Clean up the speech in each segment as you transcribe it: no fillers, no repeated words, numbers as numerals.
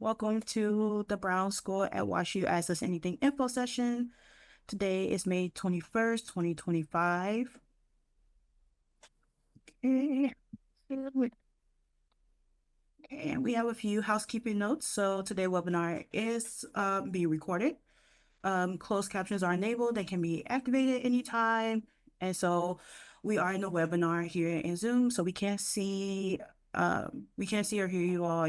Welcome to the Brown School at WashU Ask Us Anything info session. Today is May 21st, 2025. Okay. And we have a few housekeeping notes. So today's webinar is being recorded. Closed captions are enabled. They can be activated anytime. And so we are in the webinar here in Zoom, so we can't see or hear you all.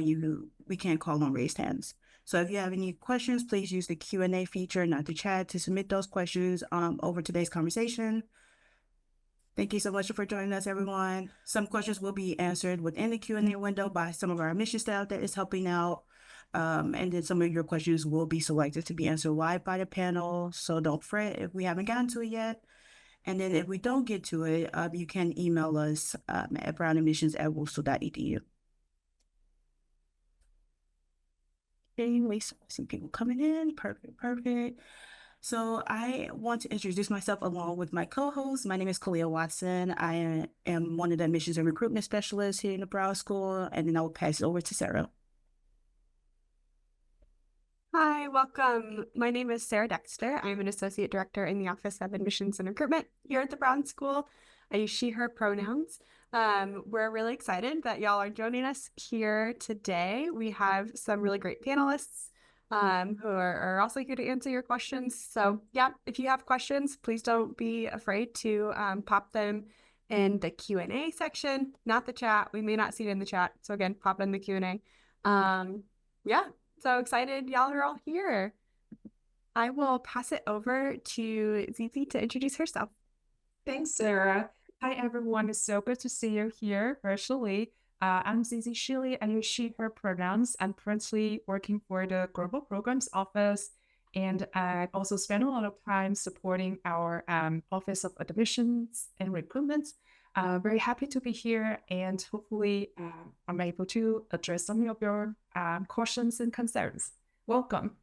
We can't call on raised hands. So if you have any questions, please use the Q&A feature, not the chat, to submit those questions over today's conversation. Thank you so much for joining us, everyone. Some questions will be answered within the Q&A window by some of our admission staff that is helping out. And then some of your questions will be selected to be answered live by the panel. So don't fret if we haven't gotten to it yet. And then if we don't get to it, you can email us at brownadmissions@wolfsville.edu. Okay, we see people coming in. Perfect. So I want to introduce myself along with my co-host. My name is Kalia Watson. I am one of the admissions and recruitment specialists here in the Brown School, and then I will pass it over to Sarah. Hi, welcome. My name is Sarah Dexter. I'm an associate director in the Office of Admissions and Recruitment here at the Brown School. I use she, her pronouns. We're really excited that y'all are joining us here today. We have some really great panelists who are also here to answer your questions. So yeah, if you have questions, please don't be afraid to pop them in the Q&A section, not the chat. We may not see it in the chat. So again, pop it in the Q&A. Yeah. So excited y'all are all here. I will pass it over to Zizi to introduce herself. Thanks, Sarah. Hi, everyone. It's so good to see you here virtually. I'm Zizi Shili. I use she, her pronouns. I'm currently working for the Global Programs Office, and I also spend a lot of time supporting our Office of Admissions and Recruitment. Very happy to be here, and hopefully I'm able to address some of your questions and concerns. Welcome.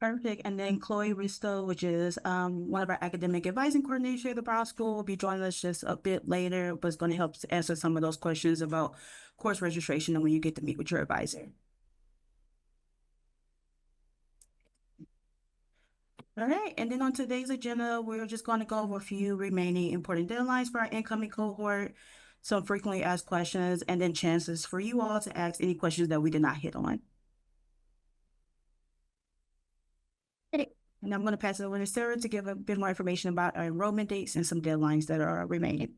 Perfect. And then Chloe Risto, which is one of our academic advising coordinators here at the Brown School, will be joining us just a bit later, but is going to help answer some of those questions about course registration and when you get to meet with your advisor. All right, and then on today's agenda, we're just going to go over a few remaining important deadlines for our incoming cohort, some frequently asked questions, and then chances for you all to ask any questions that we did not hit on. Okay. And I'm going to pass it over to Sarah to give a bit more information about our enrollment dates and some deadlines that are remaining.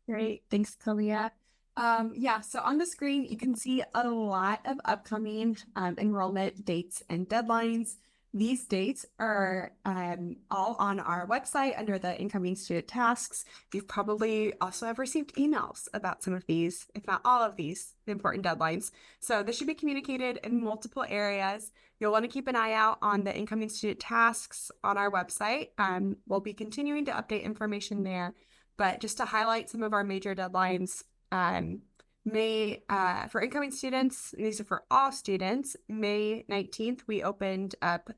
Great. Thanks, Kalia. Yeah, so on the screen, you can see a lot of upcoming enrollment dates and deadlines. These dates are all on our website under the incoming student tasks. You've probably also have received emails about some of these, if not all of these important deadlines. So this should be communicated in multiple areas. You'll want to keep an eye out on the incoming student tasks on our website. We'll be continuing to update information there, but just to highlight some of our major deadlines, for incoming students, these are for all students, May 19th, we opened up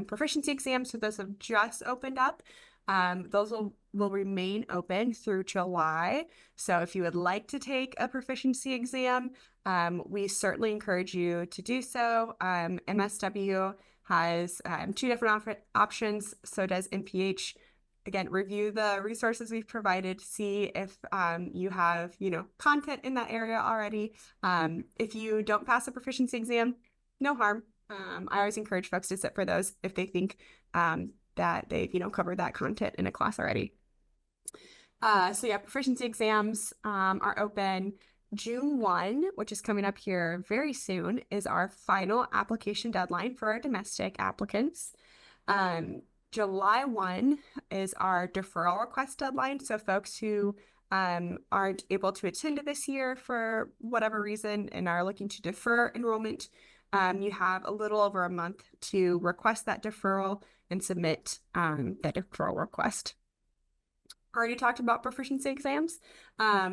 proficiency exams. So those have just opened up. Those will remain open through July. So if you would like to take a proficiency exam, we certainly encourage you to do so. MSW has two different options. So does NPH. Again, review the resources we've provided, see if you have, content in that area already. If you don't pass a proficiency exam, no harm. I always encourage folks to sit for those if they think that they've, covered that content in a class already. So yeah, proficiency exams are open. June 1, which is coming up here very soon, is our final application deadline for our domestic applicants. July 1 is our deferral request deadline. So folks who aren't able to attend this year for whatever reason and are looking to defer enrollment, you have a little over a month to request that deferral and submit that deferral request. Already talked about proficiency exams.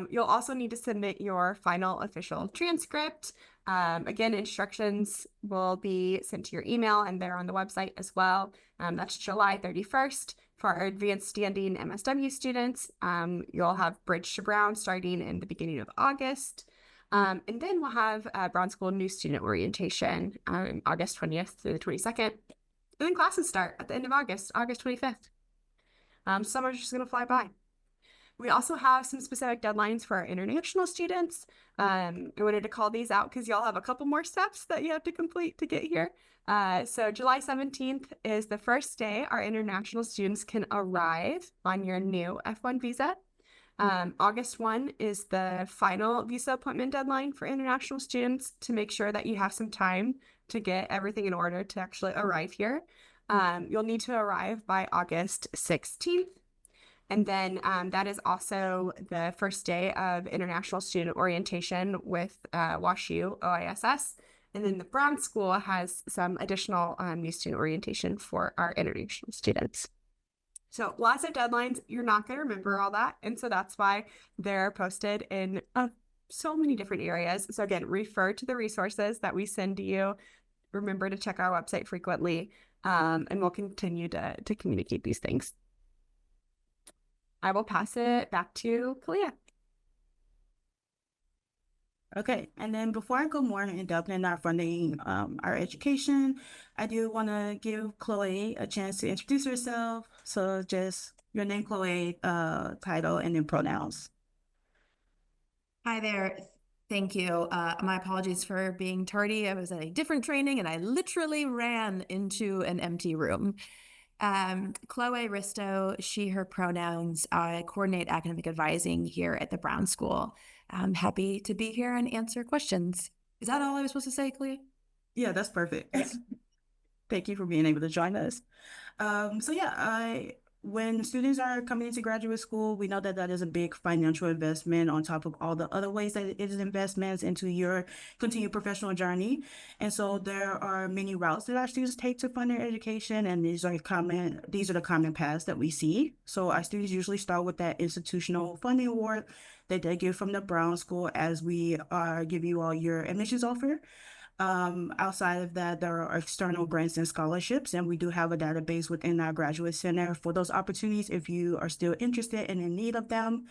You'll also need to submit your final official transcript. Again, instructions will be sent to your email and they're on the website as well. That's July 31st. For our advanced standing MSW students, you'll have Bridge to Brown starting in the beginning of August. And then we'll have Brown School New Student Orientation August 20th through the 22nd. And then classes start at the end of August, August 25th. Summer's just going to fly by. We also have some specific deadlines for our international students. I wanted to call these out because y'all have a couple more steps that you have to complete to get here. So July 17th is the first day our international students can arrive on your new F1 visa. August 1 is the final visa appointment deadline for international students to make sure that you have some time to get everything in order to actually arrive here. You'll need to arrive by August 16th. And then that is also the first day of international student orientation with WashU OISS. And then the Brown School has some additional new student orientation for our international students. So lots of deadlines. You're not going to remember all that. And so that's why they're posted in so many different areas. So again, refer to the resources that we send to you. Remember to check our website frequently, and we'll continue to communicate these things. I will pass it back to Kalia. Okay, and then before I go more in depth in our funding, our education, I do want to give Chloe a chance to introduce herself. So just your name, Chloe, title, and then pronouns. Hi there. Thank you. My apologies for being tardy. I was at a different training and I literally ran into an empty room. Chloe Risto, she, her pronouns. I coordinate academic advising here at the Brown School. I'm happy to be here and answer questions. Is that all I was supposed to say, Chloe? Yeah, that's perfect. Thank you for being able to join us. So yeah, when students are coming into graduate school, we know that that is a big financial investment on top of all the other ways that it is investments into your continued professional journey. And so there are many routes that our students take to fund their education, and these are the common paths that we see. So our students usually start with that institutional funding award that they get from the Brown School as we give you all your admissions offer. Outside of that, there are external grants and scholarships, and we do have a database within our graduate center for those opportunities if you are still interested and in need of them.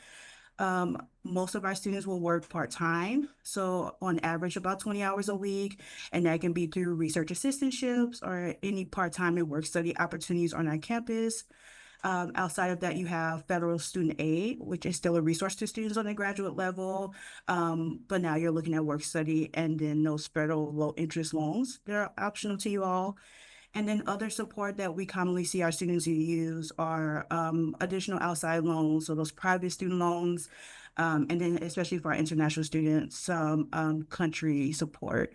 Most of our students will work part-time, so on average about 20 hours a week, and that can be through research assistantships or any part-time and work study opportunities on our campus. Outside of that, you have federal student aid, which is still a resource to students on the graduate level. But now you're looking at work study and then those federal low interest loans that are optional to you all. And then other support that we commonly see our students use are additional outside loans, so those private student loans, and then especially for our international students, some country support.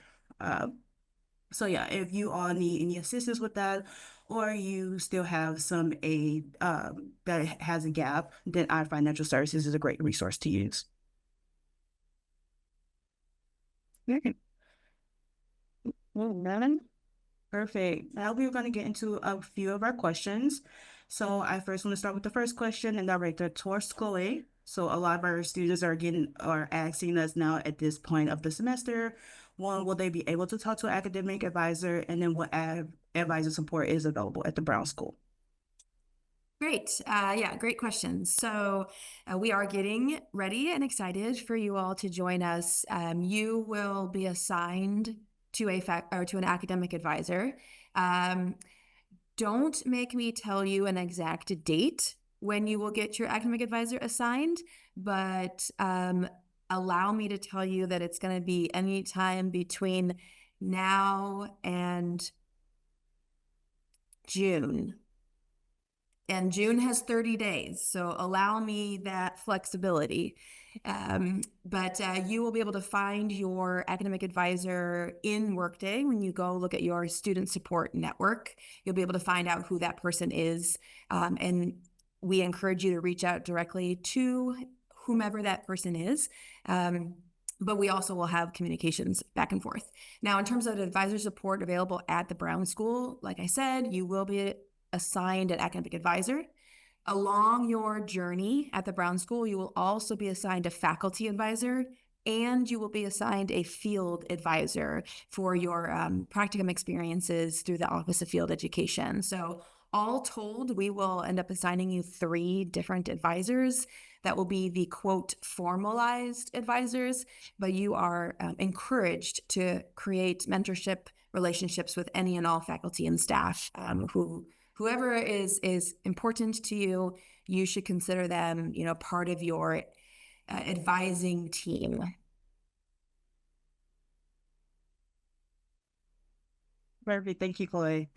So yeah, if you all need any assistance with that, or you still have some aid that has a gap, then our financial services is a great resource to use. Okay. Perfect. Now we're going to get into a few of our questions. So I first want to start with the first question and direct it towards Chloe. So a lot of our students are asking us now at this point of the semester, one, will they be able to talk to an academic advisor? And then what advisor support is available at the Brown School? Great. Yeah, great questions. So we are getting ready and excited for you all to join us. You will be assigned to an academic advisor. Don't make me tell you an exact date when you will get your academic advisor assigned, but allow me to tell you that it's going to be any time between now and June. And June has 30 days, so allow me that flexibility. But you will be able to find your academic advisor in Workday when you go look at your student support network. You'll be able to find out who that person is. And we encourage you to reach out directly to whomever that person is. But we also will have communications back and forth. Now, in terms of advisor support available at the Brown School, like I said, you will be assigned an academic advisor. Along your journey at the Brown School, you will also be assigned a faculty advisor, and you will be assigned a field advisor for your practicum experiences through the Office of Field Education. So All told, we will end up assigning you 3 different advisors that will be the quote formalized advisors, but you are encouraged to create mentorship relationships with any and all faculty and staff whoever is important to you. You should consider them, part of your advising team. Perfect. Thank you, Chloe.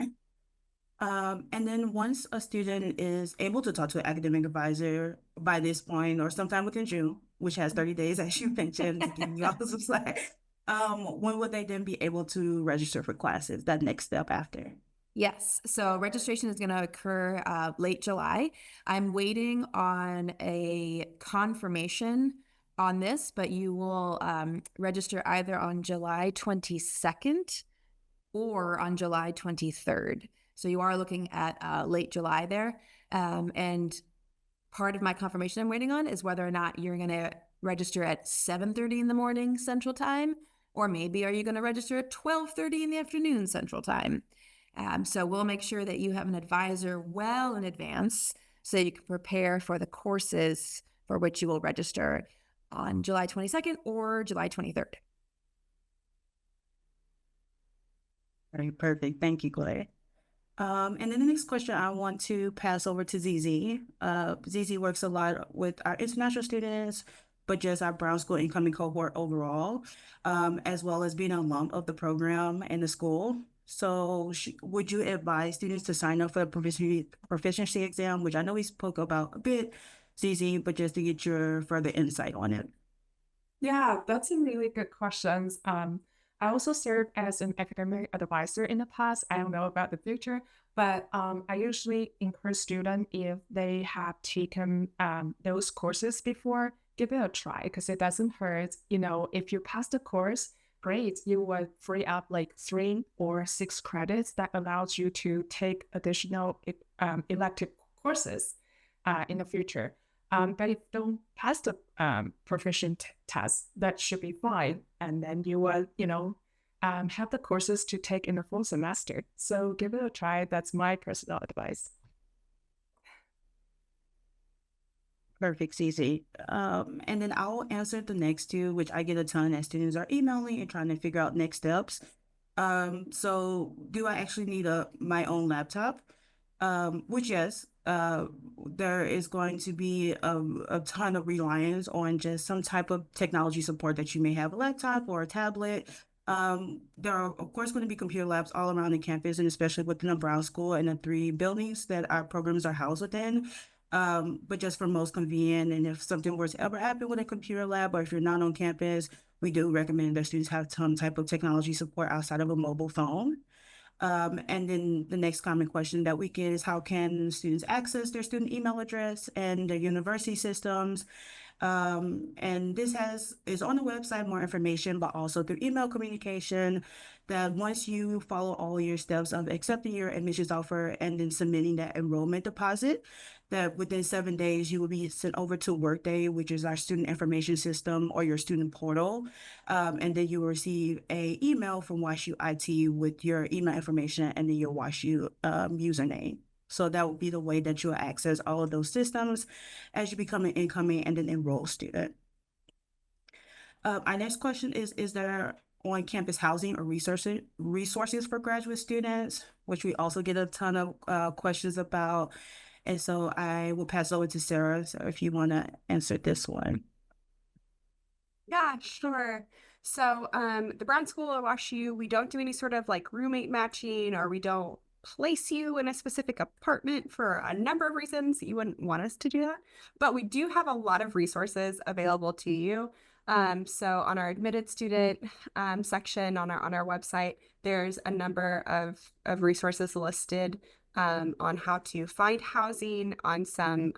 And then once a student is able to talk to an academic advisor by this point, or sometime within June, which has 30 days, as you mentioned, to give you all some slack, when would they then be able to register for classes, that next step after? Yes, so registration is going to occur late July. I'm waiting on a confirmation on this, but you will register either on July 22nd or on July 23rd. So you are looking at late July there. And part of my confirmation I'm waiting on is whether or not you're going to register at 7:30 in the morning Central Time, or maybe are you going to register at 12:30 in the afternoon Central Time. So we'll make sure that you have an advisor well in advance so you can prepare for the courses for which you will register on July 22nd or July 23rd. Very perfect. Thank you, Claire. And then the next question I want to pass over to ZZ. ZZ works a lot with our international students, but just our Brown School incoming cohort overall, as well as being an alum of the program and the school. So would you advise students to sign up for the proficiency exam, which I know we spoke about a bit, ZZ, but just to get your further insight on it? Yeah, that's a really good question. I also served as an academic advisor in the past. I don't know about the future, but I usually encourage students, if they have taken those courses before, give it a try because it doesn't hurt. If you pass the course, great, you will free up like 3 or 6 credits that allows you to take additional elective courses in the future. But if you don't pass the proficient test, that should be fine. And then you will, have the courses to take in the full semester. So give it a try. That's my personal advice. Perfect, Cece. And then I'll answer the next 2, which I get a ton as students are emailing and trying to figure out next steps. So do I actually need my own laptop? Which yes, there is going to be a ton of reliance on just some type of technology support that you may have a laptop or a tablet. There are, of course, going to be computer labs all around the campus, and especially within the Brown School and the 3 buildings that our programs are housed within. But just for most convenient, and if something were to ever happen with a computer lab, or if you're not on campus, we do recommend that students have some type of technology support outside of a mobile phone. And then the next common question that we get is, how can students access their student email address and their university systems? And this is on the website, more information, but also through email communication, that once you follow all your steps of accepting your admissions offer and then submitting that enrollment deposit, that within 7 days you will be sent over to Workday, which is our student information system, or your student portal. And then you will receive an email from WashU IT with your email information and then your WashU username. So that would be the way that you'll access all of those systems as you become an incoming and an enrolled student. Our next question is there on-campus housing or resources for graduate students, which we also get a ton of questions about. And so I will pass over to Sarah, so if you want to answer this one. Yeah, sure. So the Brown School at WashU, we don't do any sort of like roommate matching, or we don't place you in a specific apartment for a number of reasons. You wouldn't want us to do that, but we do have a lot of resources available to you. So on our admitted student section on our website, there's a number of resources listed on how to find housing. On some,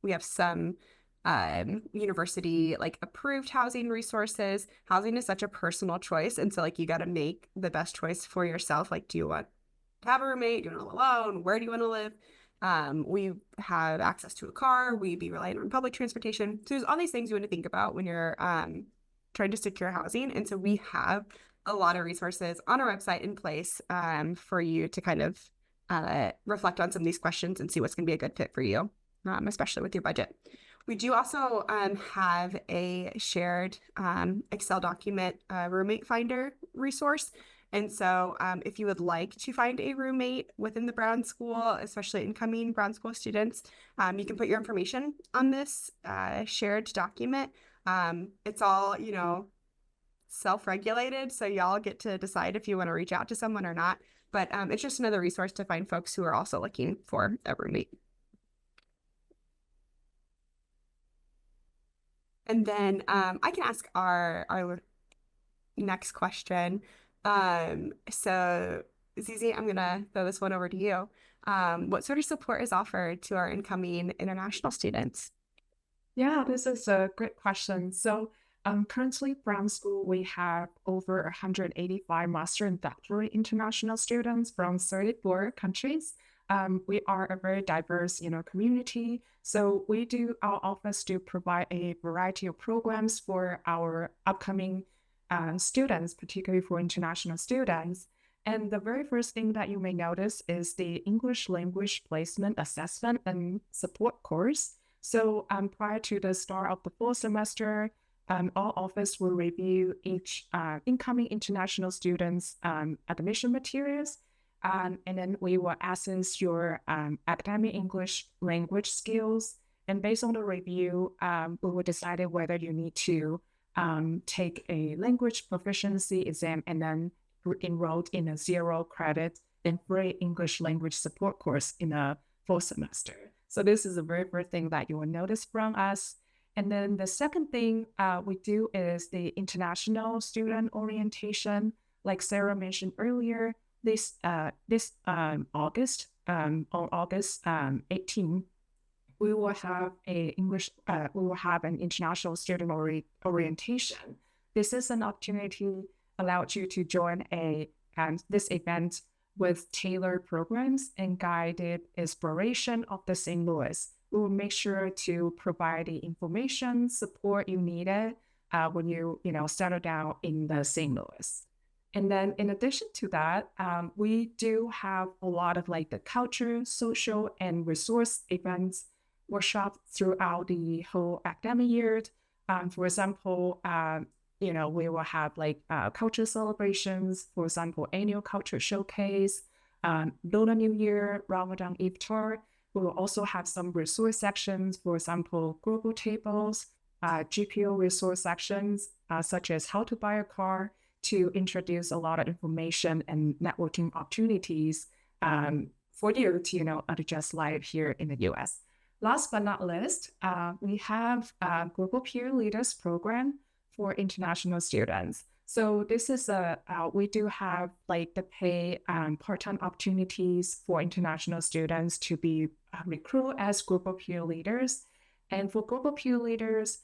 we have some university like approved housing resources. Housing is such a personal choice, and so like you got to make the best choice for yourself. Like, do you want to have a roommate? Do you want to live alone? Where do you want to live? We have access to a car. We'd be relying on public transportation. So there's all these things you want to think about when you're trying to secure housing. And so we have a lot of resources on our website in place for you to kind of reflect on some of these questions and see what's going to be a good fit for you, especially with your budget. We do also have a shared Excel document roommate finder resource. And so if you would like to find a roommate within the Brown School, especially incoming Brown School students, you can put your information on this shared document. It's all, self-regulated, so y'all get to decide if you want to reach out to someone or not. But it's just another resource to find folks who are also looking for a roommate. And then I can ask our next question. So Zizi, I'm gonna throw this one over to you. What sort of support is offered to our incoming international students? Yeah, this is a great question. So currently, Brown School, we have over 185 master and doctorate international students from 34 countries. We are a very diverse, community. So our office do provide a variety of programs for our upcoming students, particularly for international students. And the very first thing that you may notice is the English language placement assessment and support course. So prior to the start of the fall semester, our office will review each incoming international students' admission materials. And then we will assess your academic English language skills. And based on the review, we will decide whether you need to take a language proficiency exam and then enrolled in a 0 credit and free English language support course in a full semester. So this is the very first thing that you will notice from us. And then the second thing we do is the international student orientation. Like Sarah mentioned earlier, this August, on August 18, we will have an international student orientation. This is an opportunity allows you to join this event with tailored programs and guided exploration of the St. Louis. We will make sure to provide the information, support you needed when you settle down in the St. Louis. And then in addition to that, we do have a lot of the culture, social, and resource events, workshops throughout the whole academic year. For example, we will have culture celebrations, for example, annual culture showcase, Lunar New Year, Ramadan Iftar. We will also have some resource sections, for example, global tables, GPO resource sections, such as how to buy a car, to introduce a lot of information and networking opportunities for you to, adjust life here in the US. Last but not least, we have a Global Peer Leaders Program for international students. So this is we do have the pay part-time opportunities for international students to be recruited as global peer leaders. And for global peer leaders,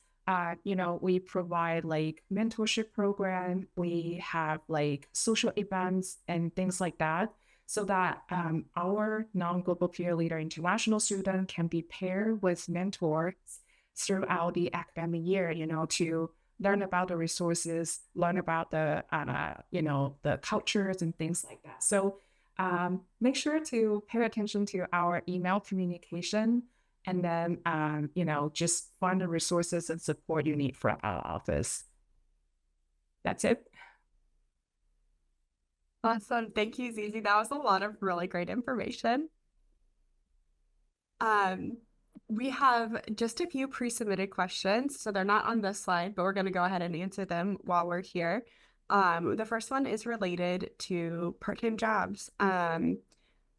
we provide mentorship program. We have social events and things like that, so that our non-global peer leader international student can be paired with mentors throughout the academic year, to learn about the resources, learn about the cultures and things like that. So make sure to pay attention to our email communication, and then, just find the resources and support you need from our office. That's it. Awesome. Thank you, Zizi. That was a lot of really great information. We have just a few pre-submitted questions, so they're not on this slide, but we're going to go ahead and answer them while we're here. The first one is related to part-time jobs.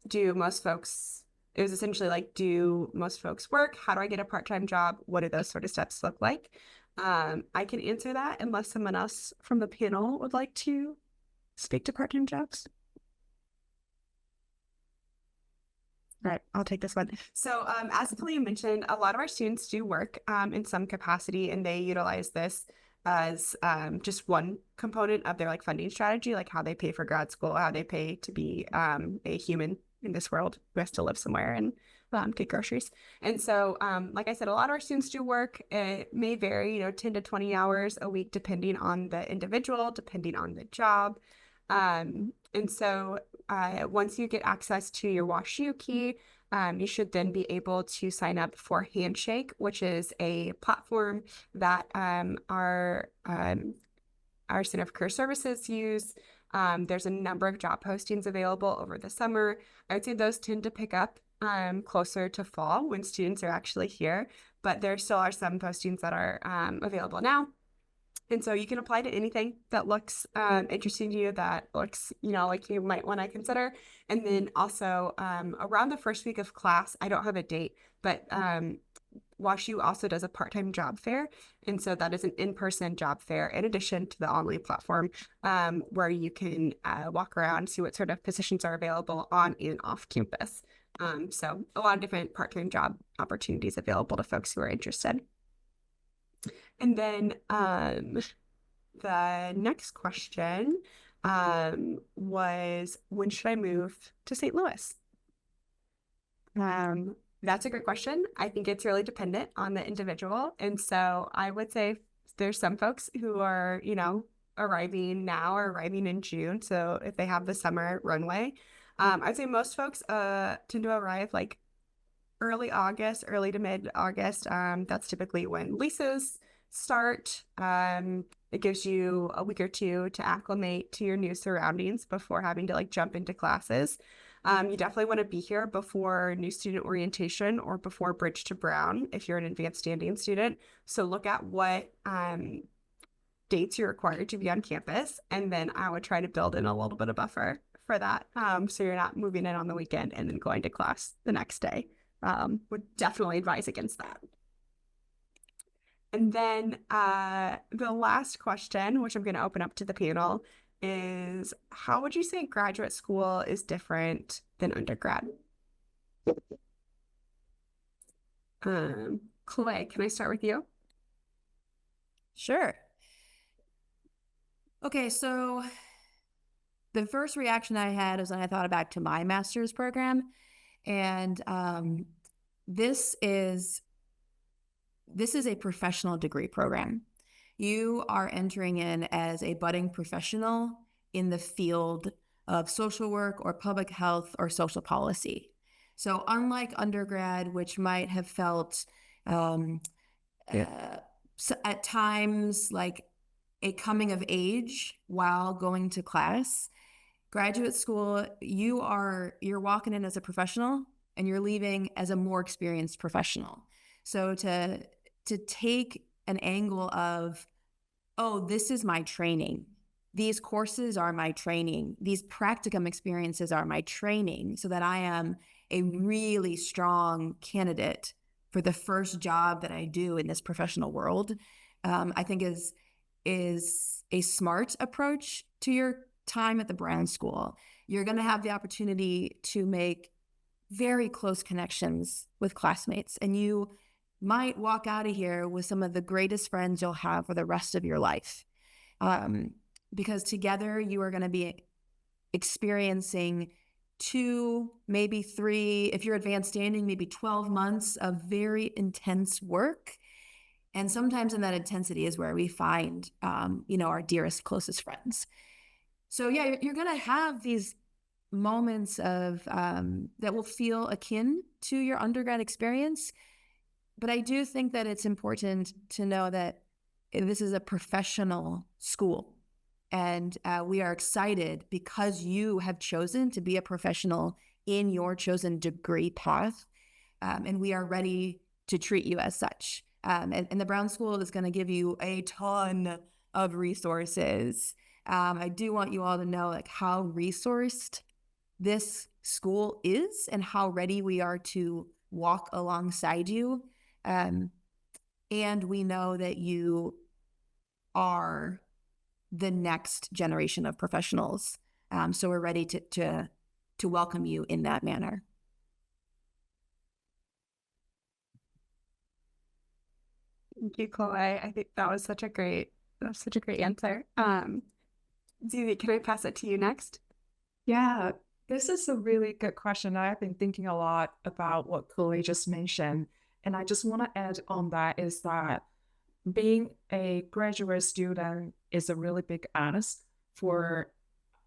Do most folks work? How do I get a part-time job? What do those sort of steps look like? I can answer that unless someone else from the panel would like to speak to part-time jobs. All right, I'll take this one. So as Kalia mentioned, a lot of our students do work in some capacity, and they utilize this as just one component of their funding strategy, how they pay for grad school, how they pay to be a human in this world who has to live somewhere and get groceries. And so, like I said, a lot of our students do work. It may vary, 10 to 20 hours a week, depending on the individual, depending on the job. And so once you get access to your WashU key, you should then be able to sign up for Handshake, which is a platform that our Center for Career Services use. There's a number of job postings available over the summer. I would say those tend to pick up closer to fall when students are actually here, but there still are some postings that are available now. And so you can apply to anything that looks interesting to you, that looks, like you might want to consider. And then also around the first week of class, I don't have a date, but WashU also does a part-time job fair. And so that is an in-person job fair in addition to the online platform where you can walk around, see what sort of positions are available on and off campus. So a lot of different part-time job opportunities available to folks who are interested. And then the next question was, when should I move to St. Louis? That's a great question. I think it's really dependent on the individual. And so I would say there's some folks who are, arriving now or arriving in June. So if they have the summer runway, I'd say most folks tend to arrive like early August, early to mid-August. That's typically when leases start. It gives you a week or two to acclimate to your new surroundings before having to jump into classes. You definitely want to be here before new student orientation or before Bridge to Brown if you're an advanced standing student. So look at what dates you're required to be on campus, and then I would try to build in a little bit of buffer for that, so you're not moving in on the weekend and then going to class the next day. Would definitely advise against that. And then the last question, which I'm going to open up to the panel, is how would you say graduate school is different than undergrad? Clay, can I start with you? Sure. Okay, so the first reaction I had was when I thought back to my master's program, and this is a professional degree program. You are entering in as a budding professional in the field of social work or public health or social policy. So unlike undergrad, which might have felt at times like a coming of age while going to class, graduate school, you're walking in as a professional and you're leaving as a more experienced professional. So to take an angle of, oh, this is my training. These courses are my training. These practicum experiences are my training so that I am a really strong candidate for the first job that I do in this professional world, I think is a smart approach to your time at the Brown School. You're going to have the opportunity to make very close connections with classmates, and you might walk out of here with some of the greatest friends you'll have for the rest of your life. Because together you are going to be experiencing 2, maybe 3, if you're advanced standing, maybe 12 months of very intense work. And sometimes in that intensity is where we find, our dearest, closest friends. So yeah, you're going to have these moments of that will feel akin to your undergrad experience. But I do think that it's important to know that this is a professional school. And we are excited because you have chosen to be a professional in your chosen degree path. And we are ready to treat you as such. And the Brown School is going to give you a ton of resources. I do want you all to know how resourced this school is and how ready we are to walk alongside you. And we know that you are the next generation of professionals. So we're ready to welcome you in that manner. Thank you, Chloe. I think that was such a great answer. Zizi, can I pass it to you next? Yeah, this is a really good question. I've been thinking a lot about what Chloe just mentioned. And I just want to add on that is that being a graduate student is a really big ask for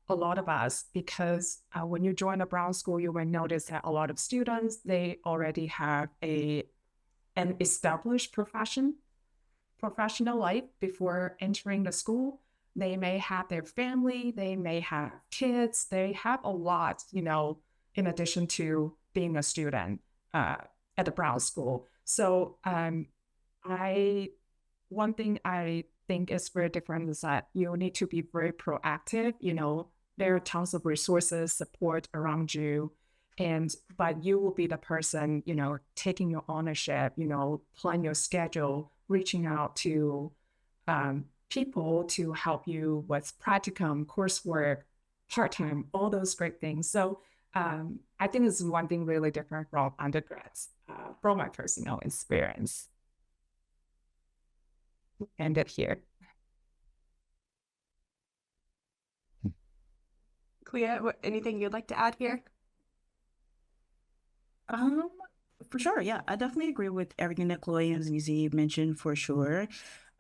a lot of us, because when you join a Brown school, you will notice that a lot of students, they already have an established professional life before entering the school. They may have their family, they may have kids, they have a lot, in addition to being a student at the Brown School. So one thing I think is very different is that you need to be very proactive. There are tons of resources, support around you, but you will be the person, taking your ownership, plan your schedule, reaching out to people to help you with practicum, coursework, part-time, all those great things. So I think it's one thing really different from undergrads, from my personal experience. End it here. Clea, anything you'd like to add here? Um, for sure, yeah, I definitely agree with everything that Chloe and Zizi mentioned for sure.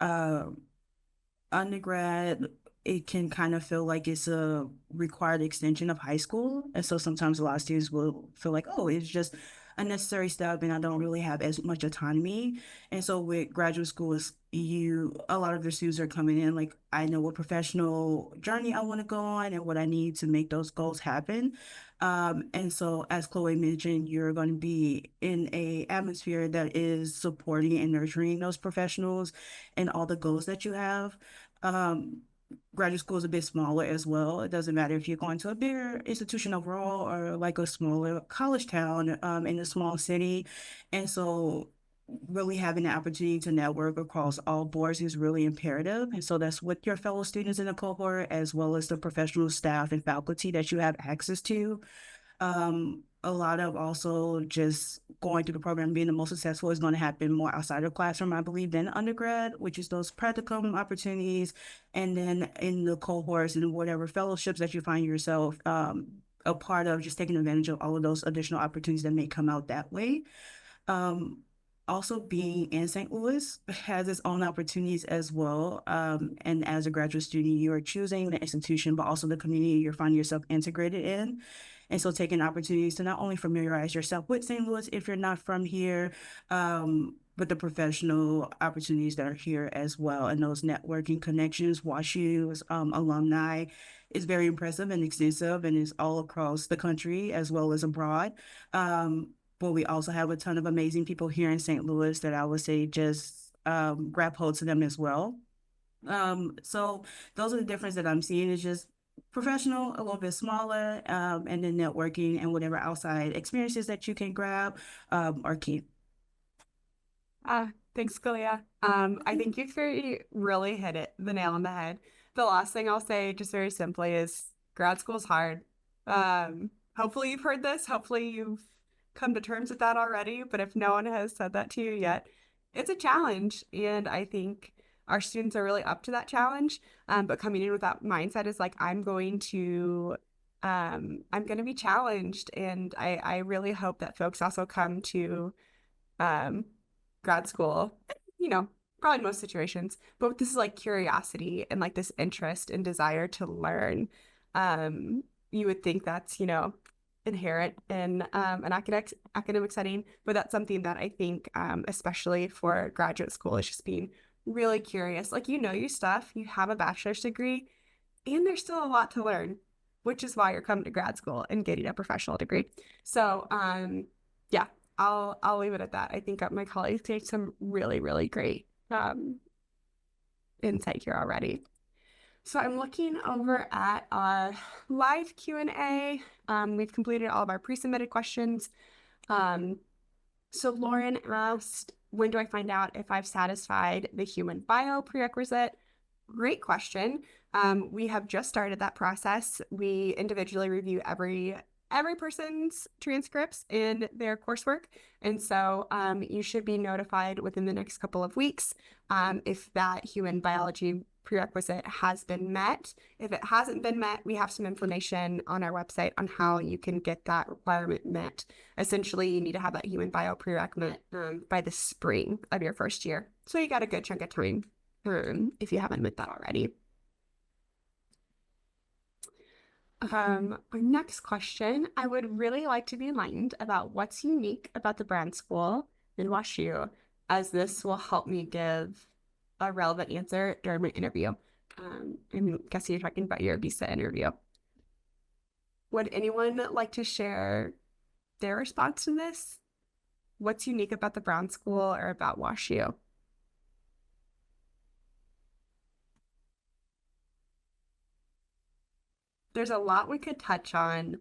Um, Undergrad, it can kind of feel like it's a required extension of high school. And so sometimes a lot of students will feel like, oh, it's just a necessary step and I don't really have as much autonomy. And so with graduate school, a lot of the students are coming in like, I know what professional journey I want to go on and what I need to make those goals happen. And so as Chloe mentioned, you're going to be in a atmosphere that is supporting and nurturing those professionals and all the goals that you have. Um, Graduate school is a bit smaller as well. It doesn't matter if you're going to a bigger institution overall or like a smaller college town in a small city. And so really having the opportunity to network across all boards is really imperative. And so that's with your fellow students in the cohort, as well as the professional staff and faculty that you have access to. A lot of also just going through the program, being the most successful is going to happen more outside of classroom, I believe, than undergrad, which is those practicum opportunities. And then in the cohorts and whatever fellowships that you find yourself a part of, just taking advantage of all of those additional opportunities that may come out that way. Um, Also being in St. Louis has its own opportunities as well. And as a graduate student, you are choosing the institution, but also the community you're finding yourself integrated in. And so taking opportunities to not only familiarize yourself with St. Louis if you're not from here, but the professional opportunities that are here as well. And those networking connections, WashU's alumni is very impressive and extensive and is all across the country as well as abroad. But we also have a ton of amazing people here in St. Louis that I would say just grab hold to them as well. So those are the difference that I'm seeing is just professional, a little bit smaller, and then networking and whatever outside experiences that you can grab are key. Thanks, Kalia. I think you really hit the nail on the head. The last thing I'll say, just very simply, is grad school is hard. Hopefully you've heard this. Hopefully you've come to terms with that already. But if no one has said that to you yet, it's a challenge. And I think our students are really up to that challenge. But coming in with that mindset is like, I'm going to be challenged. And I really hope that folks also come to grad school, probably in most situations, but this is like curiosity and like this interest and desire to learn. You would think that's, inherent in an academic setting, but that's something that I think, especially for graduate school, is just being really curious. Like, your stuff, you have a bachelor's degree, and there's still a lot to learn, which is why you're coming to grad school and getting a professional degree. So, yeah, I'll leave it at that. I think my colleagues take some really, really great insight here already. So I'm looking over at our live Q&A. We've completed all of our pre-submitted questions. So Lauren asked, when do I find out if I've satisfied the human bio prerequisite? Great question. We have just started that process. We individually review every person's transcripts in their coursework. And so you should be notified within the next couple of weeks if that human biology prerequisite has been met. If it hasn't been met, we have some information on our website on how you can get that requirement met. Essentially, you need to have that human bio prerequisite by the spring of your first year. So you got a good chunk of time if you haven't met that already. Our next question, I would really like to be enlightened about what's unique about the brand school in WashU, as this will help me give a relevant answer during my interview. I'm guessing you're talking about your visa interview. Would anyone like to share their response to this? What's unique about the Brown School or about WashU? There's a lot we could touch on.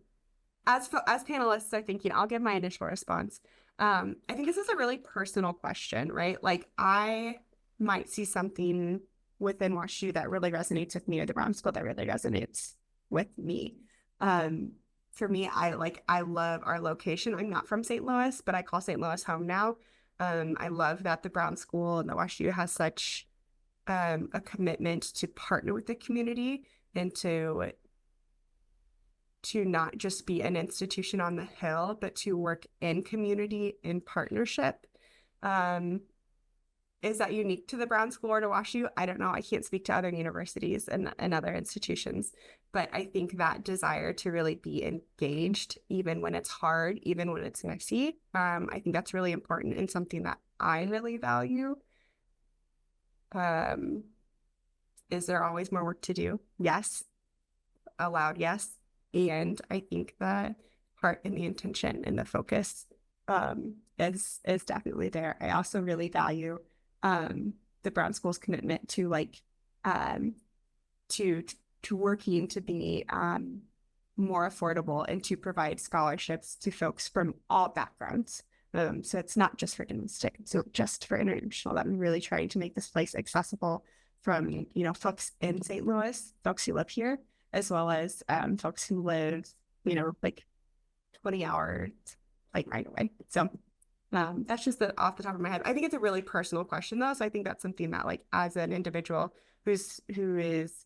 As panelists are thinking, I'll give my initial response. I think this is a really personal question, right? Like I might see something within WashU that really resonates with me, or the Brown School that really resonates with me. For me, I love our location. I'm not from St. Louis, but I call St. Louis home now. I love that the Brown School and the WashU has such a commitment to partner with the community and to not just be an institution on the hill, but to work in community in partnership. Is that unique to the Brown School or to WashU? I don't know. I can't speak to other universities and other institutions, but I think that desire to really be engaged, even when it's hard, even when it's messy, I think that's really important and something that I really value. Is there always more work to do? Yes. A loud yes. And I think the heart and the intention and the focus is definitely there. I also really value the Brown School's commitment to to working to be more affordable and to provide scholarships to folks from all backgrounds. So it's not just for domestic, so just for international. That I'm really trying to make this place accessible from, you know, folks in St. Louis, folks who live here, as well as folks who live, you know, like 20 hours, like right away. So that's just off the top of my head. I think it's a really personal question though. So I think that's something that like as an individual who is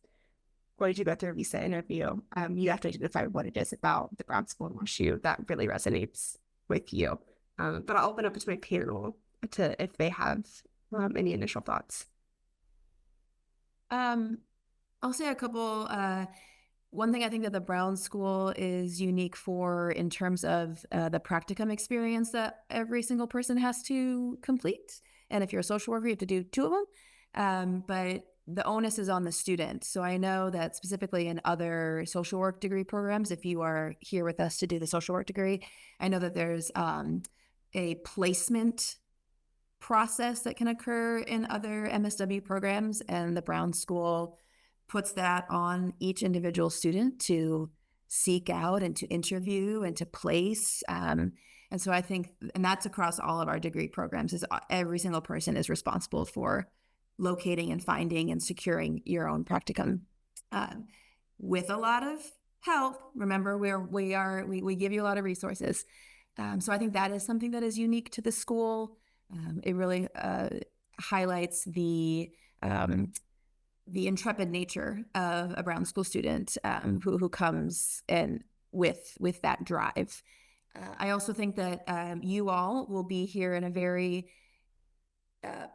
going to go through a visa interview, you have to identify what it is about the Brown School and WashU that really resonates with you. But I'll open up to my panel to if they have any initial thoughts. I'll say a couple. One thing I think that the Brown School is unique for in terms of the practicum experience that every single person has to complete. And if you're a social worker, you have to do 2 of them. But the onus is on the student. So I know that specifically in other social work degree programs, if you are here with us to do the social work degree, I know that there's a placement process that can occur in other MSW programs, and the Brown School puts that on each individual student to seek out and to interview and to place. And so I think, and that's across all of our degree programs, is every single person is responsible for locating and finding and securing your own practicum with a lot of help. Remember, we give you a lot of resources. So I think that is something that is unique to the school. It really highlights the intrepid nature of a Brown School student who comes in with that drive. I also think that you all will be here in a very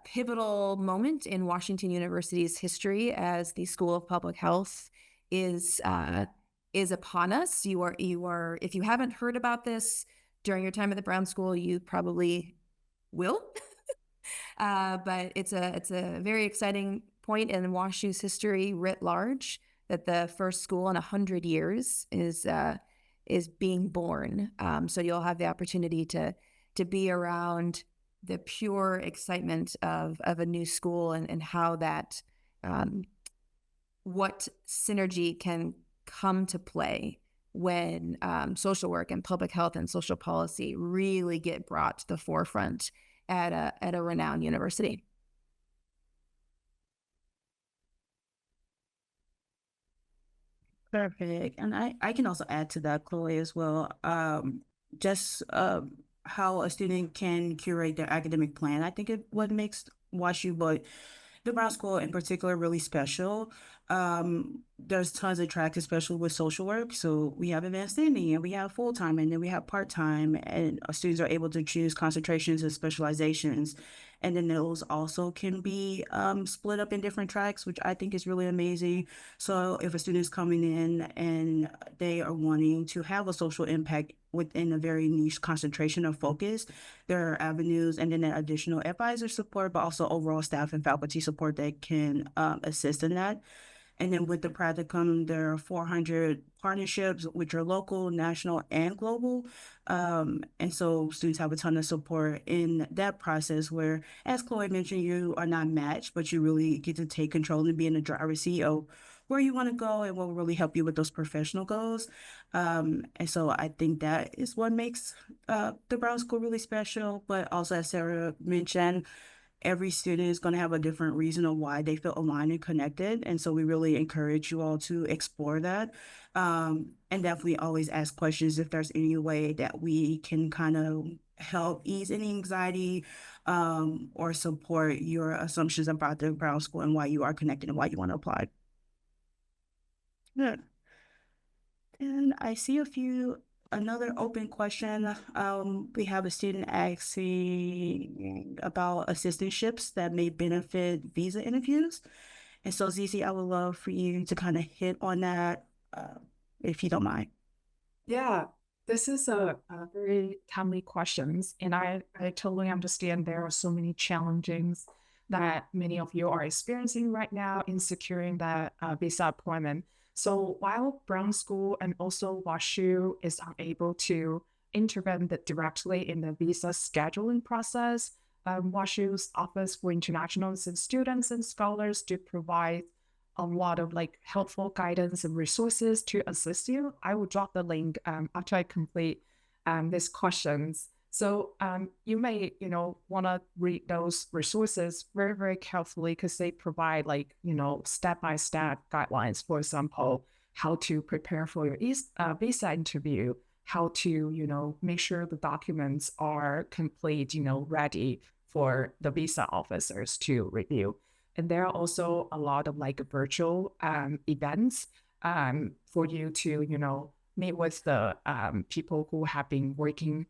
pivotal moment in Washington University's history as the School of Public Health is upon us. You are if you haven't heard about this during your time at the Brown School, you probably will. But it's a very exciting point in WashU's history writ large that the first school in 100 years is being born. So you'll have the opportunity to be around the pure excitement of a new school and how that what synergy can come to play when social work and public health and social policy really get brought to the forefront at a renowned university. Perfect. And I can also add to that, Chloe, as well. Just how a student can curate their academic plan. I think what makes WashU, but the Brown School in particular, really special. there's tons of tracks, especially with social work. So we have advanced standing and we have full time and then we have part time, and our students are able to choose concentrations and specializations. And then those also can be split up in different tracks, which I think is really amazing. So if a student is coming in and they are wanting to have a social impact within a very niche concentration or focus, there are avenues and then additional advisor support, but also overall staff and faculty support that can assist in that. And then with the practicum, there are 400 partnerships, which are local, national, and global. And so students have a ton of support in that process where, as Chloe mentioned, you are not matched, but you really get to take control and be in the driver's seat of where you want to go and what will really help you with those professional goals. And so I think that is what makes the Brown School really special. But also, as Sarah mentioned, every student is going to have a different reason of why they feel aligned and connected. And so we really encourage you all to explore that. And definitely always ask questions if there's any way that we can kind of help ease any anxiety or support your assumptions about the Brown School and why you are connected and why you want to apply. Good. And I see another open question. We have a student asking about assistantships that may benefit visa interviews. And so, Zizi, I would love for you to kind of hit on that, if you don't mind. Yeah, this is a very timely questions, and I totally understand there are so many challenges that many of you are experiencing right now in securing that visa appointment. So while Brown School and also WashU is unable to intervene directly in the visa scheduling process, WashU's Office for International Students and Scholars do provide a lot of like helpful guidance and resources to assist you. I will drop the link after I complete these questions. So you may, want to read those resources very, very carefully because they provide like, step-by-step guidelines. For example, how to prepare for your visa interview, how to, make sure the documents are complete, ready for the visa officers to review. And there are also a lot of like virtual events for you to, meet with the people who have been working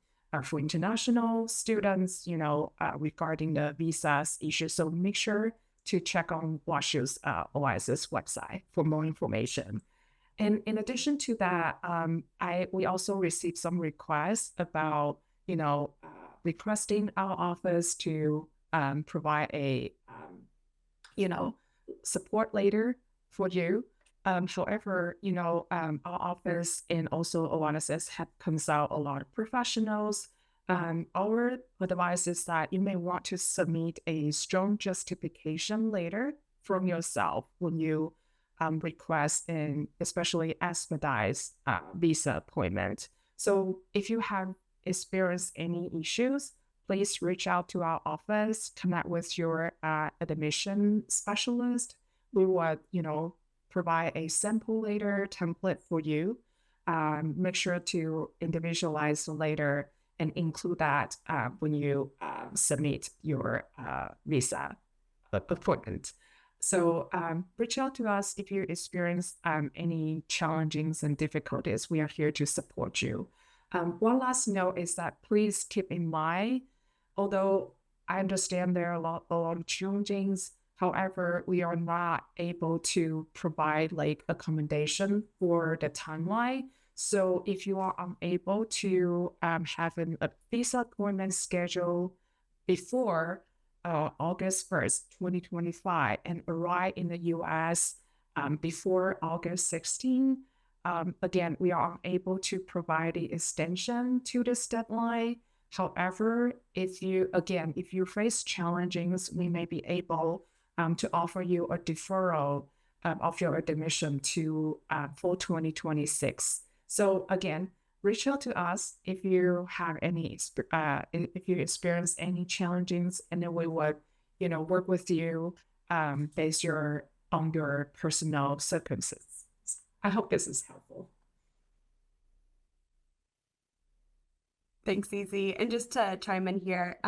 for international students, regarding the visas issues. So make sure to check on WashU's OIS's website for more information. And in addition to that, we also received some requests about, requesting our office to provide a support later for you. However, our office and also ONSS have consult a lot of professionals. Our advice is that you may want to submit a strong justification later from yourself when you request an especially expedite visa appointment. So if you have experienced any issues, please reach out to our office, connect with your admission specialist. We would, provide a sample later template for you. Make sure to individualize the later and include that when you submit your visa appointment. So reach out to us if you experience any challenges and difficulties. We are here to support you. One last note is that please keep in mind, although I understand there are a lot of challenges, however, we are not able to provide like accommodation for the timeline. So if you are unable to have a visa appointment schedule before August 1st, 2025, and arrive in the US before August 16th, again, we are unable to provide the extension to this deadline. However, if you face challenges, we may be able to offer you a deferral of your admission to for 2026. So again, reach out to us if you have if you experience any challenges, and then we would, work with you based on your personal circumstances. I hope this is helpful. Thanks, Zizi. And just to chime in here,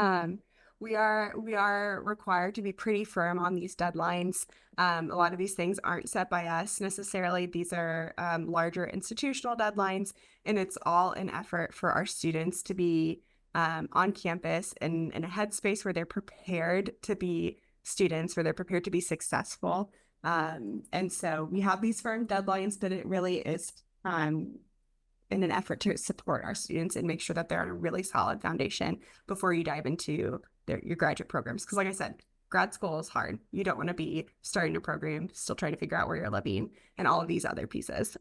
we are required to be pretty firm on these deadlines. A lot of these things aren't set by us necessarily. These are larger institutional deadlines, and it's all an effort for our students to be on campus and in a headspace where they're prepared to be students, where they're prepared to be successful. And so we have these firm deadlines, but it really is in an effort to support our students and make sure that they're on a really solid foundation before you dive into your graduate programs. Because like I said, grad school is hard. You don't want to be starting a program, still trying to figure out where you're living and all of these other pieces.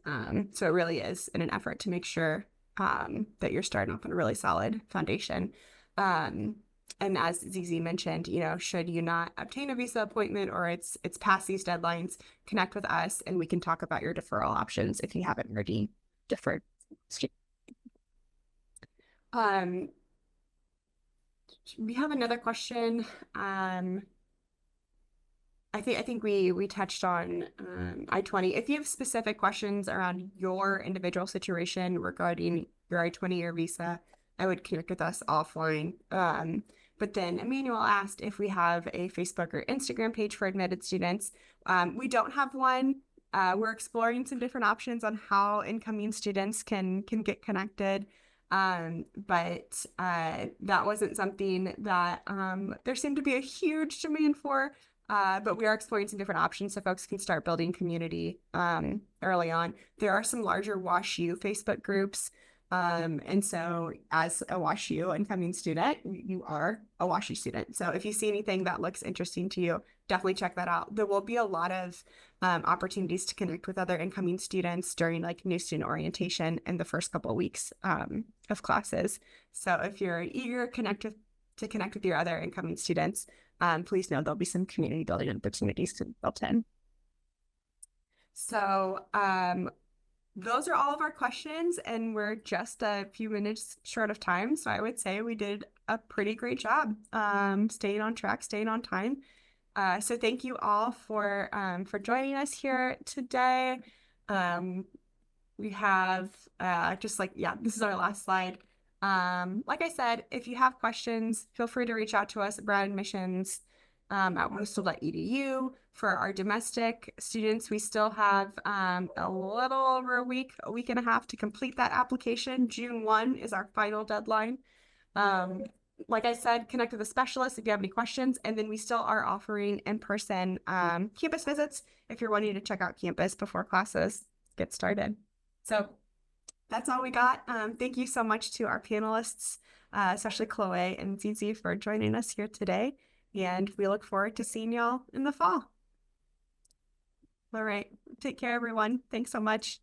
So it really is in an effort to make sure that you're starting off on a really solid foundation. And as Zizi mentioned, should you not obtain a visa appointment or it's past these deadlines, connect with us and we can talk about your deferral options if you haven't already deferred. We have another question. I think we touched on I-20. If you have specific questions around your individual situation regarding your I-20 or visa, I would connect with us offline. But then Emmanuel asked if we have a Facebook or Instagram page for admitted students. We don't have one. We're exploring some different options on how incoming students can get connected. But that wasn't something that there seemed to be a huge demand for. But we are exploring some different options so folks can start building community early on. There are some larger WashU Facebook groups. And so as a WashU incoming student, you are a WashU student. So if you see anything that looks interesting to you, definitely check that out. There will be a lot of opportunities to connect with other incoming students during like new student orientation in the first couple of weeks of classes. So if you're eager to connect with your other incoming students, please know there'll be some community building opportunities to built in. So those are all of our questions, and we're just a few minutes short of time. So I would say we did a pretty great job staying on track, staying on time. So thank you all for joining us here today. We have this is our last slide. Like I said, if you have questions, feel free to reach out to us at Brown Admissions at Westfield.edu. For our domestic students, we still have a little over a week and a half to complete that application. June 1 is our final deadline. Like I said, connect with a specialist if you have any questions, and then we still are offering in-person campus visits if you're wanting to check out campus before classes get started. So that's all we got. Thank you so much to our panelists, especially Chloe and Zizi, for joining us here today. And we look forward to seeing y'all in the fall. All right. Take care, everyone. Thanks so much.